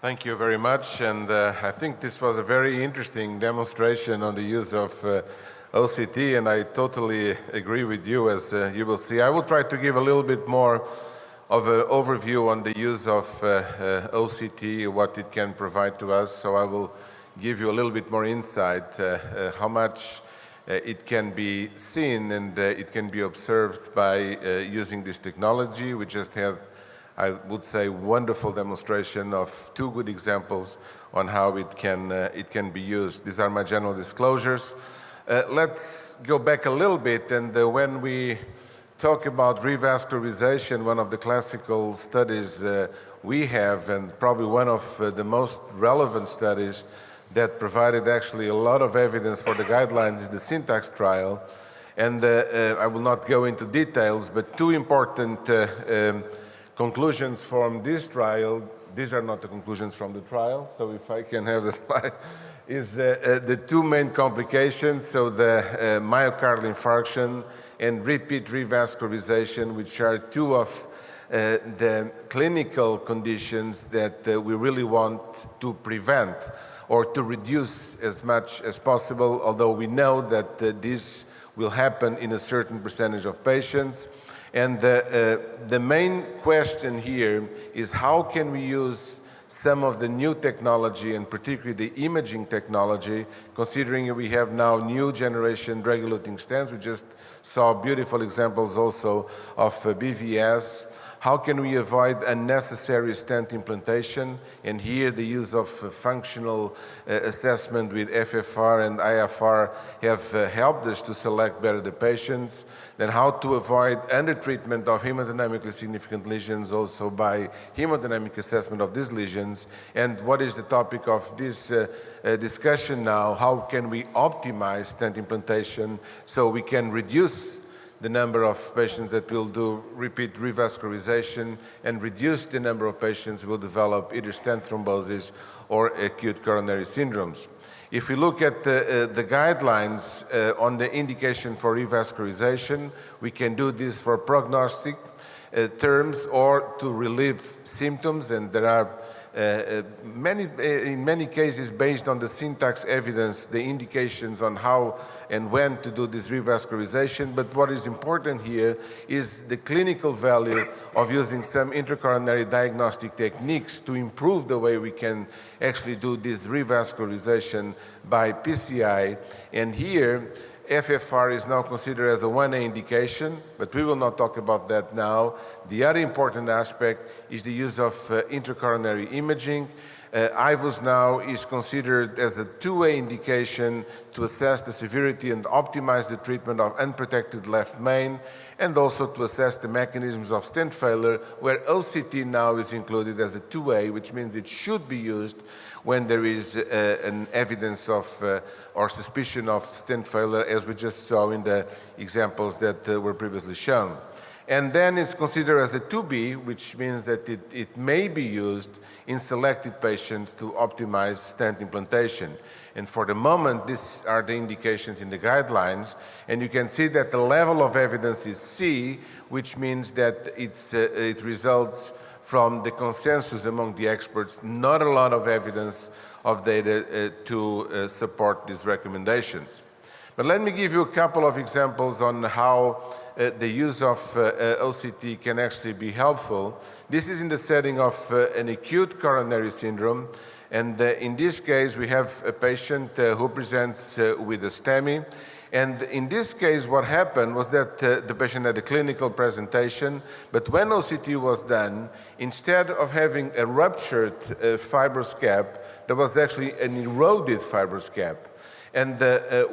Thank you very much, and I think this was a very interesting demonstration on the use of OCT, and I totally agree with you, as you will see. I will try to give a little bit more of an overview on the use of OCT, what it can provide to us, so I will give you a little bit more insight how much it can be seen and it can be observed by using this technology. We just had, I would say, wonderful demonstration of two good examples on how it can be used. These are my general disclosures. Let's go back a little bit, and when we talk about revascularization, one of the classical studies we have, and probably one of the most relevant studies that provided actually a lot of evidence for the guidelines, is the Syntax trial. And I will not go into details, but two important conclusions from this trial. These are not the conclusions from the trial, so if I can have the slide, is the two main complications, so the myocardial infarction and repeat revascularization, which are two of the clinical conditions that we really want to prevent or to reduce as much as possible, although we know that this will happen in a certain percentage of patients. And the main question here is how can we use some of the new technology, and particularly the imaging technology, considering we have now new generation drug-eluting stents. We just saw beautiful examples also of BVS. How can we avoid unnecessary stent implantation? And here the use of functional assessment with FFR and IFR have helped us to select better the patients. Then how to avoid undertreatment of hemodynamically significant lesions also by hemodynamic assessment of these lesions. And what is the topic of this discussion now? How can we optimize stent implantation so we can reduce the number of patients that will do repeat revascularization and reduce the number of patients who will develop either stent thrombosis or acute coronary syndromes. If we look at the guidelines on the indication for revascularization, we can do this for prognostic terms or to relieve symptoms, and there are in many cases, based on the Syntax evidence, the indications on how and when to do this revascularization. But what is important here is the clinical value of using some intracoronary diagnostic techniques to improve the way we can actually do this revascularization by PCI. And here, FFR is now considered as a 1A indication, but we will not talk about that now. The other important aspect is the use of intracoronary imaging. IVUS now is considered as a 2A indication to assess the severity and optimize the treatment of unprotected left main, and also to assess the mechanisms of stent failure, where OCT now is included as a 2A, which means it should be used when there is an evidence of or suspicion of stent failure, as we just saw in the examples that were previously shown. And then it's considered as a 2B, which means that it may be used in selected patients to optimize stent implantation. And for the moment, these are the indications in the guidelines. And you can see that the level of evidence is C, which means that it results from the consensus among the experts, not a lot of evidence of data to support these recommendations. But let me give you a couple of examples on how the use of OCT can actually be helpful. This is in the setting of an acute coronary syndrome. And in this case, we have a patient who presents with a STEMI. And in this case, what happened was that the patient had a clinical presentation, but when OCT was done, instead of having a ruptured fibrous cap, there was actually an eroded fibrous cap. And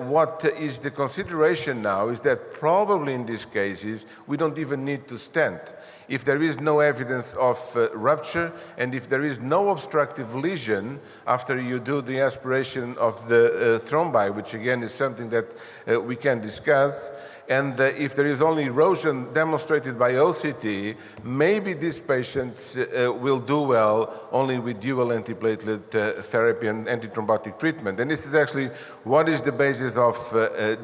what is the consideration now is that probably in these cases, we don't even need to stent. If there is no evidence of rupture, and if there is no obstructive lesion after you do the aspiration of the thrombi, which again is something that we can discuss, and if there is only erosion demonstrated by OCT, maybe these patients will do well only with dual antiplatelet therapy and antithrombotic treatment. And this is actually what is the basis of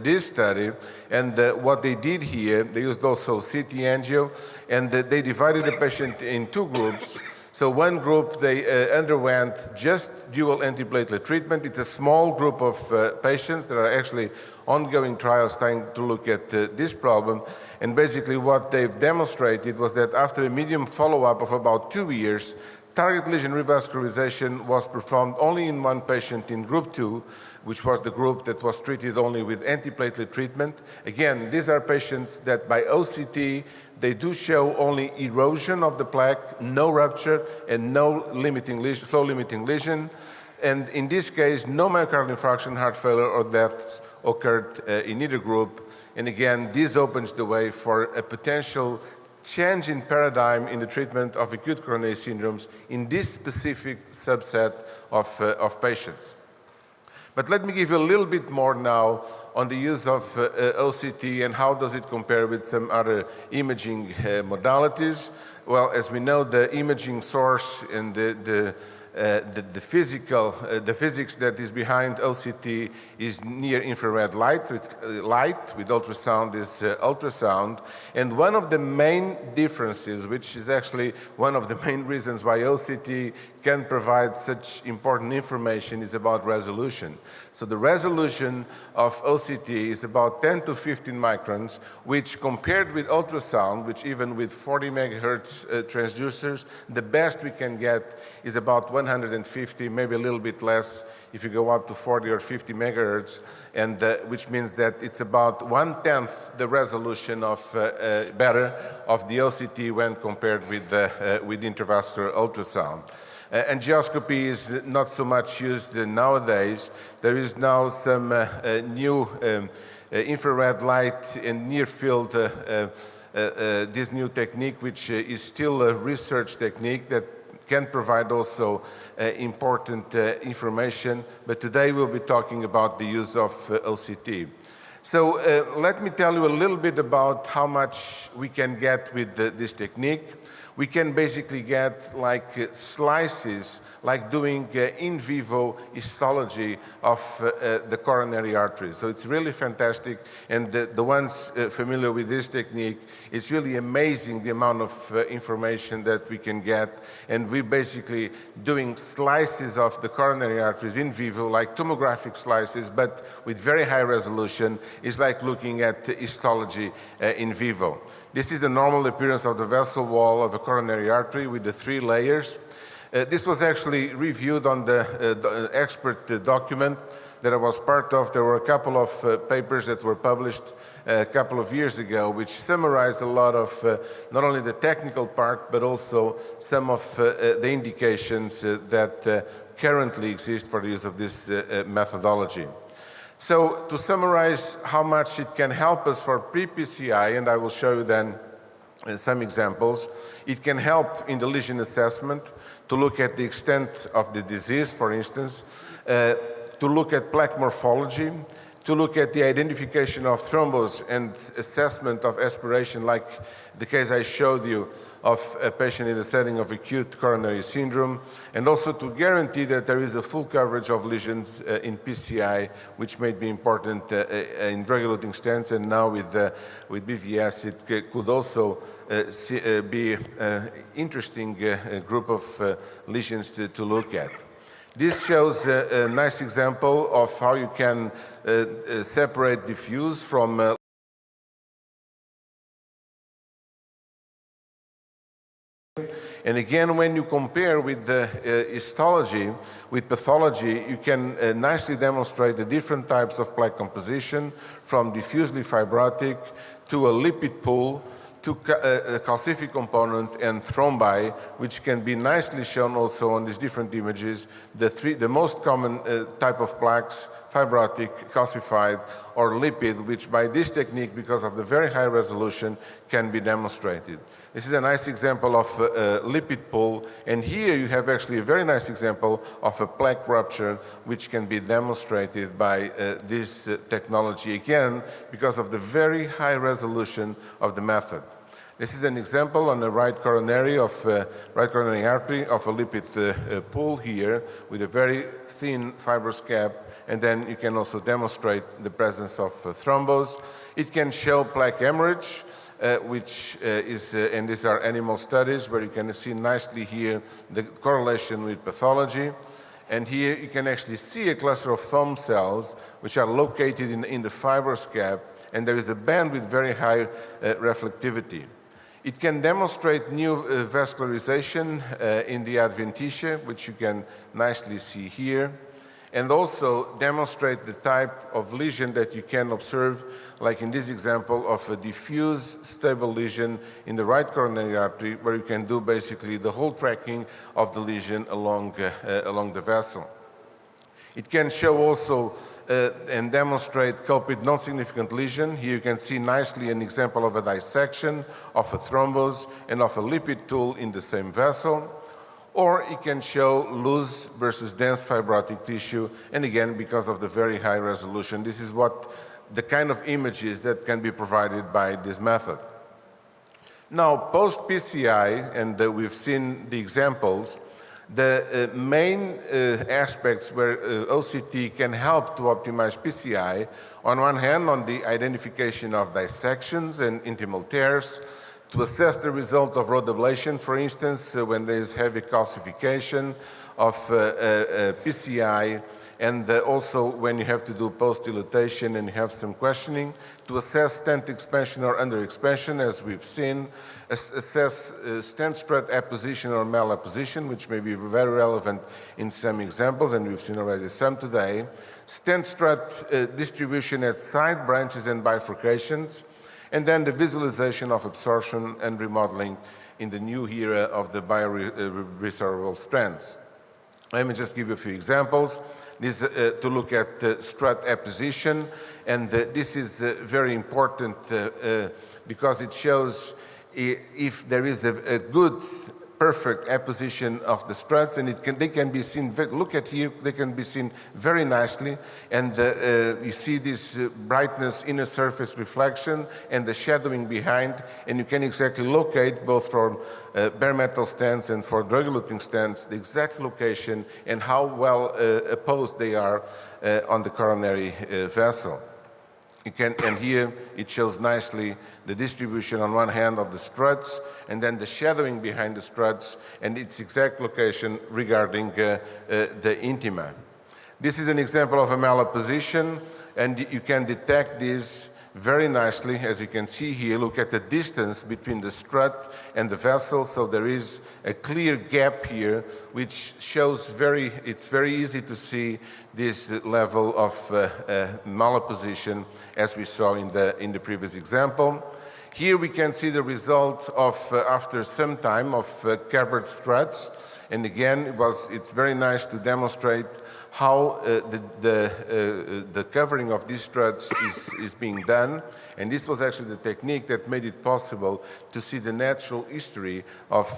this study. And what they did here, they used also CT angio, and they divided the patient in two groups. So one group, they underwent just dual antiplatelet treatment. It's a small group of patients. There are actually ongoing trials trying to look at this problem. And basically what they've demonstrated was that after a medium follow-up of about 2 years, target lesion revascularization was performed only in one patient in group 2, which was the group that was treated only with antiplatelet treatment. Again, these are patients that by OCT, they do show only erosion of the plaque, no rupture, and no limiting lesion, flow-limiting lesion. And in this case, no myocardial infarction, heart failure, or deaths occurred in either group. And again, this opens the way for a potential change in paradigm in the treatment of acute coronary syndromes in this specific subset of patients. But let me give you a little bit more now on the use of OCT and how does it compare with some other imaging modalities. Well, as we know, the imaging source and the physics that is behind OCT is near infrared light, so it's light with ultrasound is ultrasound. And one of the main differences, which is actually one of the main reasons why OCT can provide such important information, is about resolution. So the resolution of OCT is about 10 to 15 microns, which compared with ultrasound, which even with 40 megahertz transducers, the best we can get is about 150, maybe a little bit less if you go up to 40 or 50 megahertz, and which means that it's about 1/10 the resolution of better of the OCT when compared with intravascular ultrasound. Angioscopy is not so much used nowadays. There is now some new infrared light and near field, this new technique, which is still a research technique that can provide also important information. But today we'll be talking about the use of OCT. So let me tell you a little bit about how much we can get with this technique. We can basically get like slices, like doing in vivo histology of the coronary arteries. So it's really fantastic, and the ones familiar with this technique, it's really amazing the amount of information that we can get. And we're basically doing slices of the coronary arteries in vivo, like tomographic slices, but with very high resolution. It's like looking at histology in vivo. This is the normal appearance of the vessel wall of a coronary artery with the 3 layers. This was actually reviewed on the expert document that I was part of. There were a couple of papers that were published a couple of years ago, which summarized a lot of not only the technical part, but also some of the indications that currently exist for the use of this methodology. So to summarize how much it can help us for pre-PCI, and I will show you then some examples, it can help in the lesion assessment, to look at the extent of the disease, for instance, to look at plaque morphology, to look at the identification of thrombus and assessment of aspiration, like the case I showed you of a patient in the setting of acute coronary syndrome, and also to guarantee that there is a full coverage of lesions in PCI, which may be important in drug-eluting stents, and now with BVS it could also be an interesting group of lesions to look at. This shows a nice example of how you can separate diffuse from and again, when you compare with the histology, with pathology, you can nicely demonstrate the different types of plaque composition, from diffusely fibrotic to a lipid pool, to a calcific component and thrombi, which can be nicely shown also on these different images. The most common type of plaques, fibrotic, calcified, or lipid, which by this technique, because of the very high resolution, can be demonstrated. This is a nice example of a lipid pool, and here you have actually a very nice example of a plaque rupture, which can be demonstrated by this technology, again, because of the very high resolution of the method. This is an example on the right coronary artery of a lipid pool here, with a very thin fibrous cap, and then you can also demonstrate the presence of thrombus. It can show plaque hemorrhage. and these are animal studies where you can see nicely here the correlation with pathology. And here you can actually see a cluster of foam cells which are located in the fibrous cap, and there is a band with very high reflectivity. It can demonstrate new vascularization in the adventitia, which you can nicely see here, and also demonstrate the type of lesion that you can observe, like in this example of a diffuse stable lesion in the right coronary artery, where you can do basically the whole tracking of the lesion along the vessel. It can show also and demonstrate culprit non-significant lesion. Here you can see nicely an example of a dissection of a thrombus and of a lipid tool in the same vessel. Or it can show loose versus dense fibrotic tissue, and again, because of the very high resolution, this is what the kind of images that can be provided by this method. Now, post-PCI, and we've seen the examples, the main aspects where OCT can help to optimize PCI, on one hand, on the identification of dissections and intimal tears, to assess the result of rod ablation, for instance, when there is heavy calcification of PCI, and also when you have to do post-dilatation and you have some questioning, to assess stent expansion or under-expansion, as we've seen, assess stent strut apposition or malapposition, which may be very relevant in some examples, and we've seen already some today, stent strut distribution at side branches and bifurcations, and then the visualization of absorption and remodeling in the new era of the bioresorbable strands. Let me just give you a few examples. This to look at strut apposition, and this is very important because it shows if there is a good, perfect apposition of the struts, and they can be seen, look at here, they can be seen very nicely, and you see this brightness inner surface reflection and the shadowing behind, and you can exactly locate both for bare metal stents and for drug-eluting stents the exact location and how well opposed they are on the coronary vessel. And here it shows nicely the distribution on one hand of the struts, and then the shadowing behind the struts and its exact location regarding the intima. This is an example of a malapposition, and you can detect this very nicely. As you can see here, look at the distance between the strut and the vessel, so there is a clear gap here, which shows it's very easy to see this level of malapposition as we saw in the previous example. Here we can see the result of, after some time, of covered struts. And again, it's very nice to demonstrate how the covering of these struts is being done. And this was actually the technique that made it possible to see the natural history of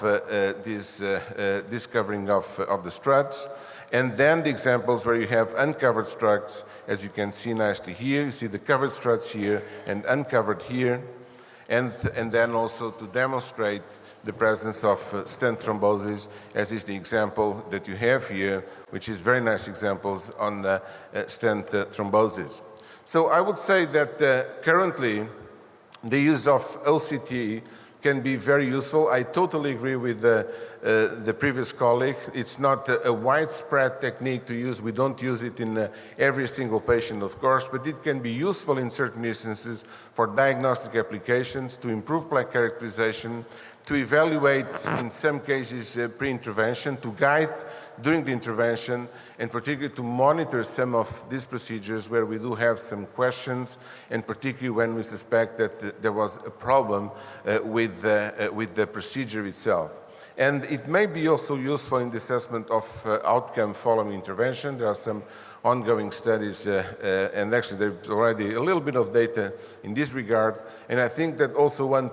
this covering of the struts. And then the examples where you have uncovered struts, as you can see nicely here. You see the covered struts here and uncovered here. And then also to demonstrate the presence of stent thrombosis, as is the example that you have here, which is very nice examples on stent thrombosis. So I would say that currently the use of OCT can be very useful. I totally agree with the previous colleague. It's not a widespread technique to use. We don't use it in every single patient, of course, but it can be useful in certain instances for diagnostic applications, to improve plaque characterization, to evaluate, in some cases, pre-intervention, to guide during the intervention, and particularly to monitor some of these procedures where we do have some questions, and particularly when we suspect that there was a problem with the procedure itself. And it may be also useful in the assessment of outcome following intervention. There are some ongoing studies, and actually there's already a little bit of data in this regard, and I think that also one